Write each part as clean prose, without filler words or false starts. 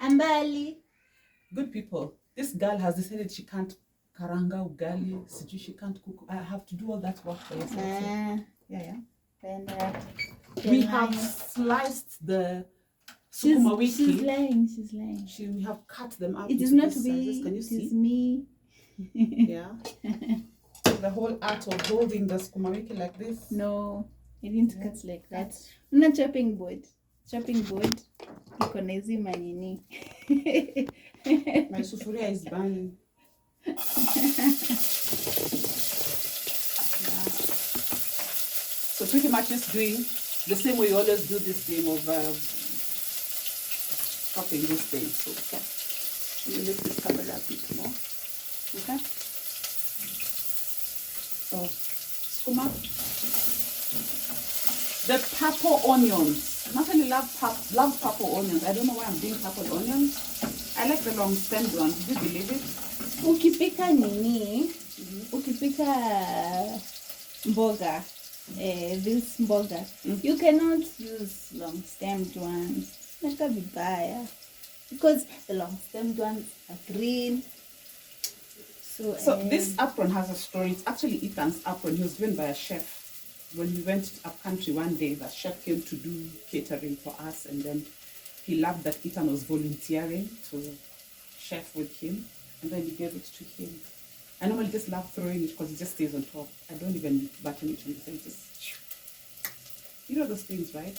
Ambali. Good people. This girl has decided she can't karanga ugali. She can't cook. I have to do all that work for yourself. Yeah. We have sliced the sukuma wiki. She's lying. We have cut them up. It is not me. Can you see? It is me. Yeah. The whole art of holding the sukuma wiki like this. No, it didn't cut like that. Una chopping board. Iko na hizi manini. My sufuria is burning. So pretty much just doing the same way you always do this thing of chopping this thing. So okay, let me lift this camera a bit more. Okay. So skuma, the purple onions. Natalie loves purple onions. I don't know why I'm doing purple onions. I like the long stemmed ones. Do you believe it? Ukipika nini? Ukipika mboga. This mboga. You cannot use long stemmed ones. Naka vibaya. Because the long stemmed ones are green. So this apron has a story. It's actually Ethan's apron. He was given by a chef. When we went up country one day, the chef came to do catering for us, and then he loved that Ethan was volunteering to chef with him, and then he gave it to him. I normally just love throwing it because it just stays on top. I don't even button it on the side. Just, you know those things, right?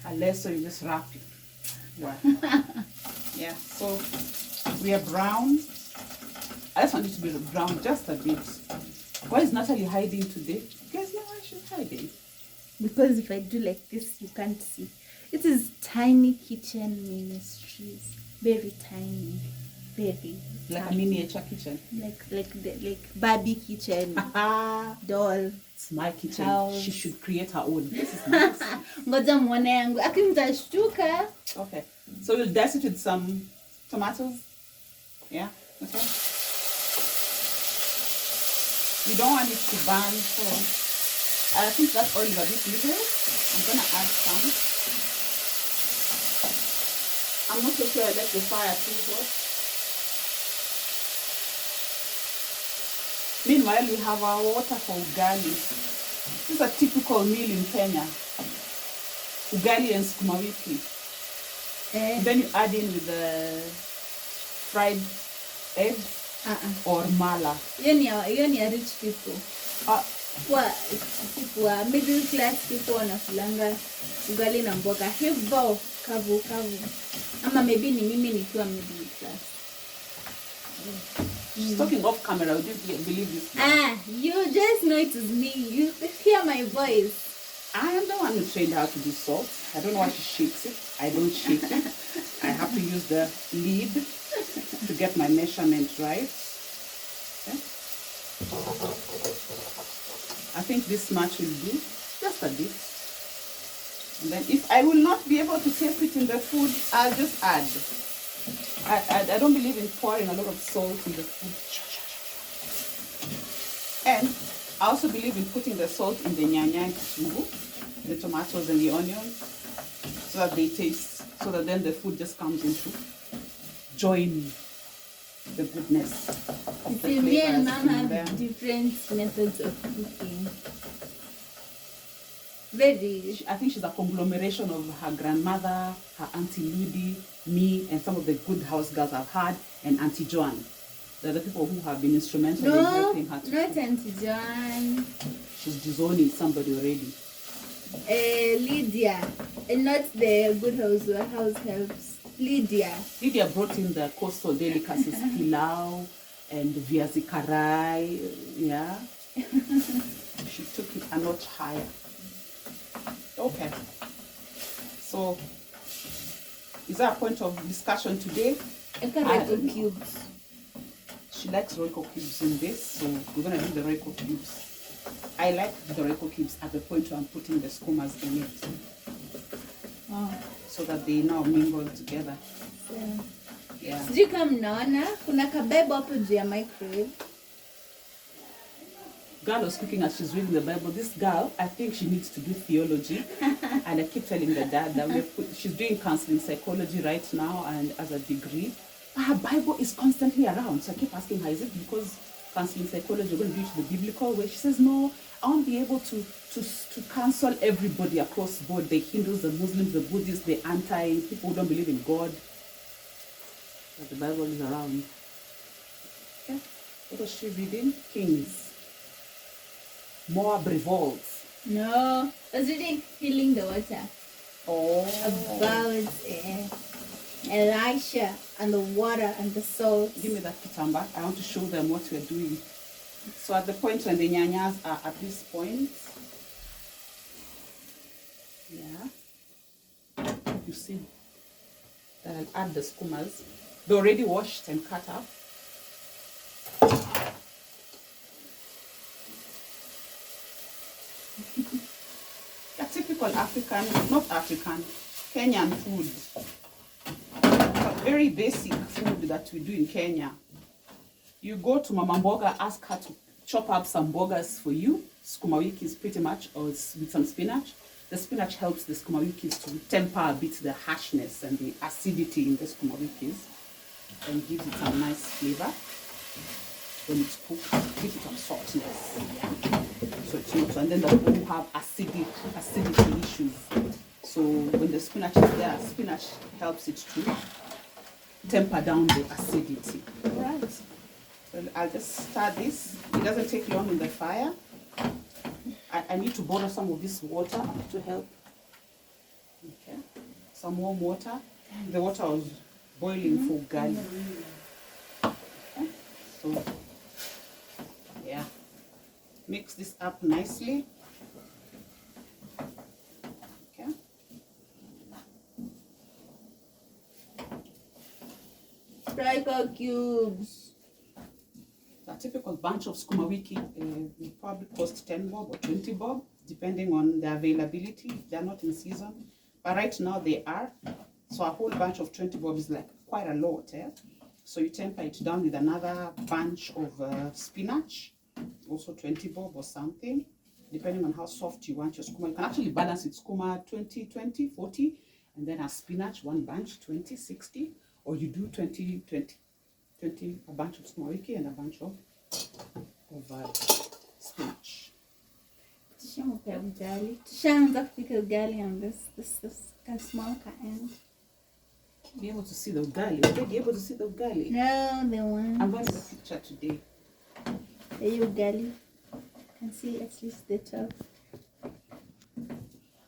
Unless so you just wrap it. Yeah. So we are brown. I just want it to be brown just a bit. Why is Natalie hiding today? You guys know why she's hiding? Because if I do like this, you can't see. It is tiny kitchen ministries. Very tiny. Very like tiny. A miniature kitchen. Like Barbie kitchen. Doll. It's my kitchen. House. She should create her own. This is nice. Ngoja muone yangu. Akimtashtuka. Okay. So we'll dice it with some tomatoes. Yeah. Okay. We don't want it to burn, so I think that oil is a bit little. I'm gonna add some. I'm not so sure I left the fire too hot. Meanwhile, we have our water for ugali. This is a typical meal in Kenya. Ugali and sukuma wiki. Then you add in with the fried eggs. Or mala. Hiyo ni rich people. Kwa middle class people wanafulanga ugali na mboga hivyo kavu. Ama maybe ni mimi nikiwa middle class. She's talking off camera. Would you believe this? You just know it is me. You hear my voice. I am the one who trained her to do salt. I don't know why she shakes it. I don't shake it. I have to use the lead to get my measurement right. Okay. I think this much will do, just a bit. And then if I will not be able to taste it in the food, I'll just add. I don't believe in pouring a lot of salt in the food. And I also believe in putting the salt in the nyanya and kitunguu, the tomatoes and the onions, so that they taste, so that then the food just comes into join the goodness of the Me and Mom have there. different methods of cooking. I think she's a conglomeration of her grandmother, her Auntie Ludi, me, and some of the good house girls I've had, and Auntie Joan. They're the people who have been instrumental in helping her to not Auntie Joan. She's disowning somebody already. Lydia. And not the good house helps. Lydia brought in the coastal delicacies, pilau and viazi karai. Yeah. She took it a notch higher. Okay. So, is there a point of discussion today? Royco cubes. She likes Royco cubes in this, so we're gonna do the Royco cubes. I like the Royco cubes at the point where I'm putting the skumas in it. So that they now mingle together. Yeah. Sijui kama mnaona kuna kabebo hapo juu ya microwave. girl was cooking as she's reading the Bible. This girl, I think she needs to do theology. And I keep telling the dad that she's doing counseling psychology right now and as a degree. Her Bible is constantly around. So I keep asking her, is it because counseling psychology, you're going to do it the biblical way? She says, no, I won't be able to counsel everybody across board, the Hindus, the Muslims, the Buddhists, the people who don't believe in God. But the Bible is around. Okay. What was she reading? Kings. Moab revolts. No, I was reading Healing the Water. Oh. About Elisha and the water and the salt. Give me that kitamba. I want to show them what we're doing. So at the point when the nyanyas are at this point, yeah, you see that I'll add the skumas. They're already washed and cut up. A typical Kenyan food. A very basic food that we do in Kenya. You go to Mama Mboga, ask her to chop up some bogas for you. Sukuma wikis pretty much, or with some spinach. The spinach helps the sukuma wikis to temper a bit the harshness and the acidity in the sukuma wikis and gives it some nice flavor. When it's cooked, gives it some saltiness. So it's not, and then the who have acidity issues. So when the spinach is there, spinach helps it to temper down the acidity. Alright. So I'll just start this. It doesn't take long in the fire. I need to borrow some of this water to help. Okay. Some warm water. The water was boiling for ugali. Okay. So yeah. Mix this up nicely. Okay. Striker cubes. A typical bunch of sukuma wiki will probably cost 10 bob or 20 bob, depending on the availability. They're not in season, but right now they are. So a whole bunch of 20 bob is like quite a lot. So you temper it down with another bunch of spinach, also 20 bob or something, depending on how soft you want your sukuma. You can actually balance it, sukuma 20, 20, 40, and then a spinach, one bunch, 20, 60, or you do 20, 20. 20, a bunch of sukuma wiki and a bunch of spinach. Tushaanza kupika ugali on this small end. Be able to see the ugali. Will they be able to see the ugali? No, they won't. I'm going to the picture today. The ugali. Can see at least the top.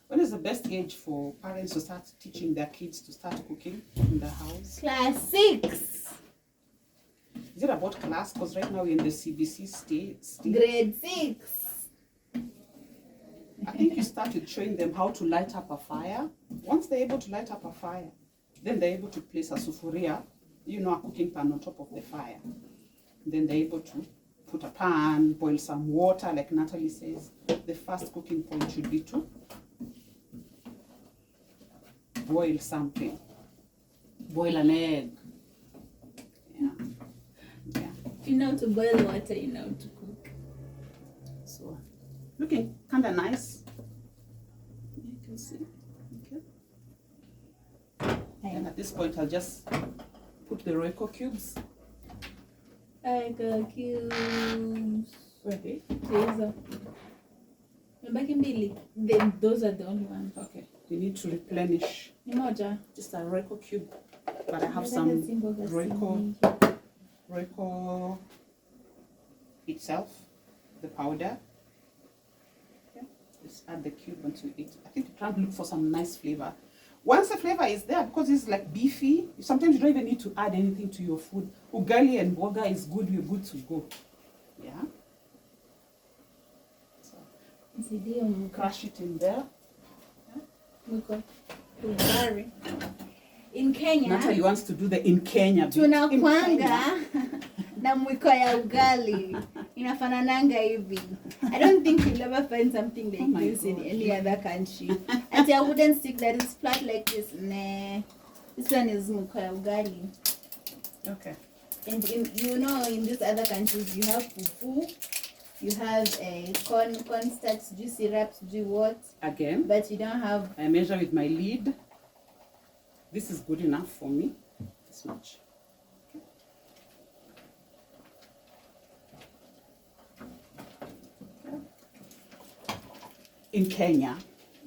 When is the best age for parents to start teaching their kids to start cooking in the house? Class 6. Is it about class? Because right now we're in the CBC state. Grade 6. I think you start with showing them how to light up a fire. Once they're able to light up a fire, then they're able to place a sufuria, a cooking pan on top of the fire. Then they're able to put a pan, boil some water, like Natalie says. The first cooking point should be to boil something. Boil an egg. If you know to boil water, you know to cook. So, looking kind of nice. You can see. Okay. And at this point, I'll just put the Royco cubes. Royco cubes. Where are they? Then those are the only ones. Okay. You need to replenish. Just a Royco cube. But I have some Royco itself, the powder. Okay. Just add the cube onto it. I think you can't look for some nice flavor. Once the flavor is there, because it's like beefy, sometimes you don't even need to add anything to your food. Ugali and boga is good, we're good to go. Yeah. So, crush it in there. Yeah. In Kenya, Natalie wants to do the in Kenya bit. Tunakwanga na mwiko ya ugali. Inafanananga hivi. I don't think you'll ever find something like this in any other country. And I wouldn't stick that it's flat like this. Nah. This one is mwiko ya ugali. Okay. And in these other countries, you have fufu, You have a cornstarch, juicy wraps, do what? Again, But you don't have. I measure with my lead. This is good enough for me. This much. In Kenya.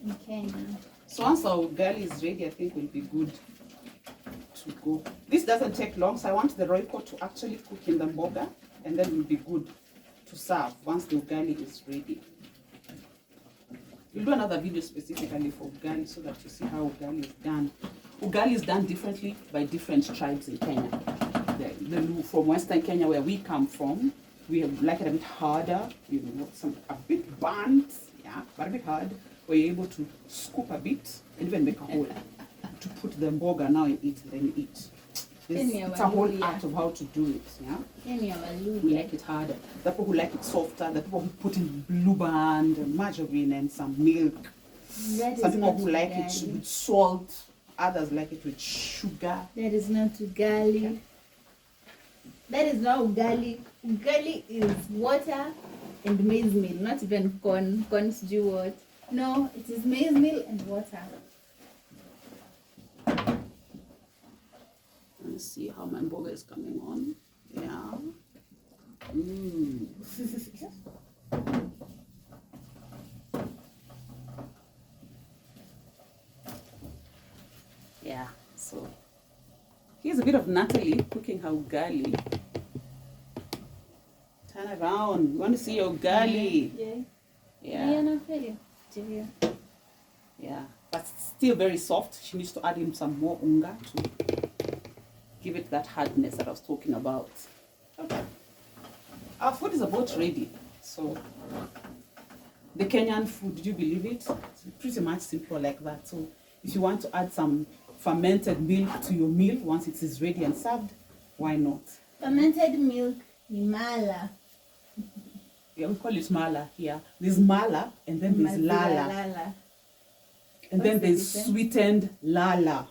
In Kenya. So once our ugali is ready, I think will be good to go. This doesn't take long, so I want the royco to actually cook in the mboga, and then will be good to serve once the ugali is ready. We'll do another video specifically for ugali so that you see how ugali is done. Ugali is done differently by different tribes in Kenya. From Western Kenya, where we come from, we like it a bit harder, you know, a bit burnt, yeah, but a bit hard, where you're able to scoop a bit and even make a hole to put the mboga now and eat, then you eat. It's a whole art of how to do it, yeah? We like it harder. The people who like it softer, the people who put in blue band, margarine and some milk. Some people who like it with salt, others like it with sugar. That is not ugali. Okay. That is not ugali. Ugali is water and maize meal, not even corn stew what. No, it is maize meal and water. Let's see how my mboga is coming on. Yeah. Yeah, so here's a bit of Natalie cooking her ugali. Turn around. You want to see your ugali? Yeah, but still very soft. She needs to add in some more unga to give it that hardness that I was talking about. Okay. Our food is about ready. So the Kenyan food, did you believe it? It's pretty much simple like that. So if you want to add some fermented milk to your meal once it is ready and served, why not? Fermented milk, mala. Yeah, we call it mala here. There's mala and then there's lala. And then there's sweetened lala.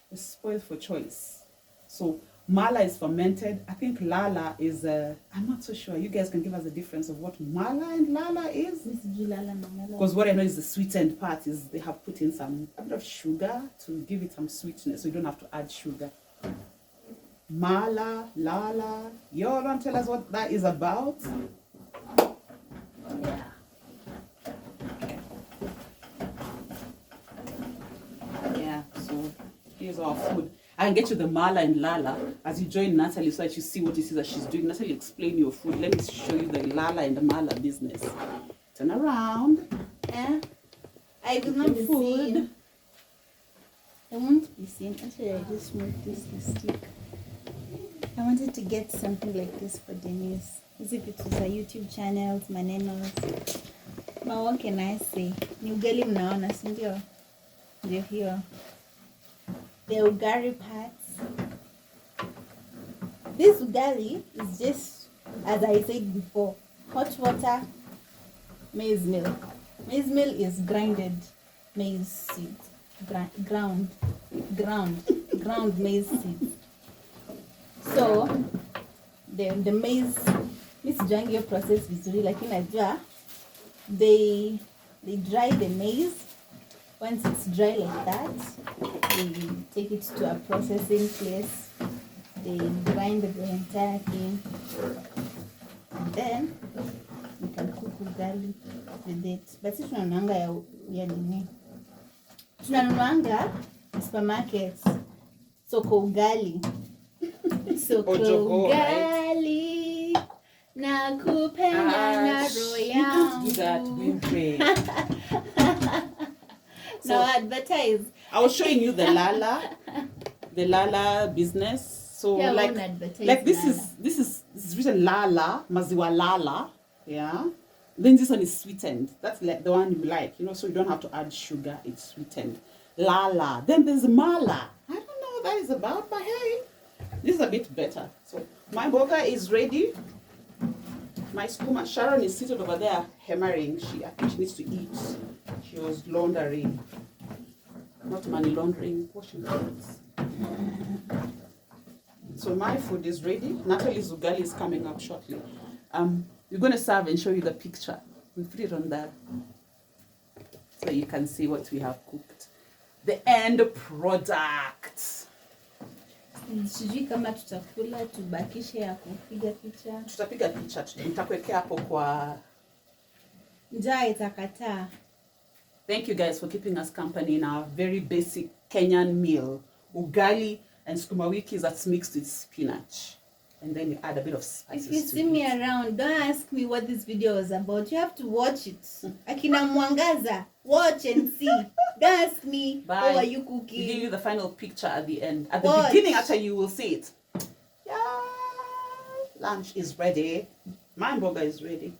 It's spoiled for choice. So mala is fermented. I think lala is I'm not so sure. You guys can give us a difference of what mala and lala is. Because what I know is the sweetened part is they have put in a bit of sugar to give it some sweetness, so you don't have to add sugar. Mala, lala. You all want to tell us what that is about? Yeah. Yeah, so here's our food. I can get you the mala and lala as you join Natalie so that you see what it is that she's doing. Natalie, explain your food. Let me show you the lala and the mala business. Turn around. Yeah. I will not be seen. I won't be seen. Actually, I just moved this stick. I wanted to get something like this for Denise. As if it was a YouTube channel, manenos. But what can I say? Ni ugali mnaona, si ndio? Ndio hiyo. The ugali parts. This ugali is just, as I said before, hot water, maize meal. Maize meal is grinded maize seeds. Ground maize seeds. So the maize, Miss Jangio process vizuri, lakini najua they dry the maize. Once it's dry like that, they take it to a processing place. They grind the entire thing, and then you can cook ugali with it. But si tunanuanga ya nini? Tunanuanga supermarkets. Soko ugali. Soko ugali. Nakupenda na roho yangu. You can't do that, No, advertise. I was showing you the lala business. So yeah, like this lala. this is written lala, maziwa lala, yeah. Then this one is sweetened. That's like the one you like, you know, so you don't have to add sugar. It's sweetened. Lala. Then there's mala. I don't know what that is about, but hey, this is a bit better. So my burger is ready. My sukuma, Sharon is seated over there hammering. I think she needs to eat. She was laundering. Not money laundering, washing clothes. So my food is ready. Natalie's ugali is coming up shortly. We're going to serve and show you the picture. We put it on there so you can see what we have cooked. The end product. Sijui kama tutakula tubakishe ya kupiga picha. Tutapiga picha, nitakuwekea hapo kwa Njaa itakataa. Thank you guys for keeping us company in our very basic Kenyan meal. Ugali and sukuma wiki that's mixed with spinach. And then you add a bit of spices. If you see me around, don't ask me what this video was about. You have to watch it. Akina Mwangaza, watch and see. Don't ask me, Bye. how are you cooking? We'll give you the final picture at the end. At the Watch. beginning, actually, you will see it. Yeah, lunch is ready. My burger is ready.